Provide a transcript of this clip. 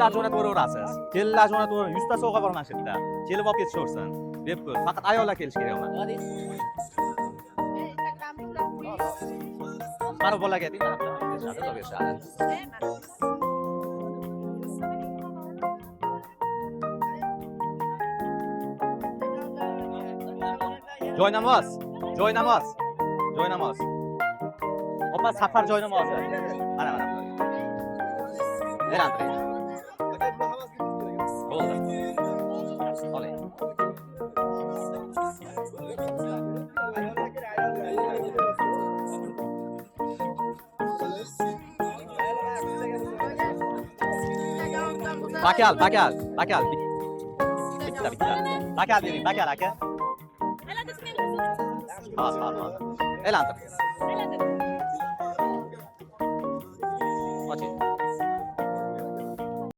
kelinlar jo'natib o'raverasiz. Kelinlar jo'natib o'raverasiz. 100 ta sovg'a bor mana shu yerda. Kelib olib ketishaversin. Bepul. Faqat ayollar kelish kerak emas. Mana bu bolaga ayting, mana bular berishadi, berishadi. Joynamoz. Joynamoz. Joynamoz. Opa safar joynamozi. Mana mana bular. Aylantiring. Bo'ldi. Oling. Bakal, bakal, bakal. Bitta, bitta. Bakal bering, bakal aka. Hozir, hozir. Aylantir. Oching.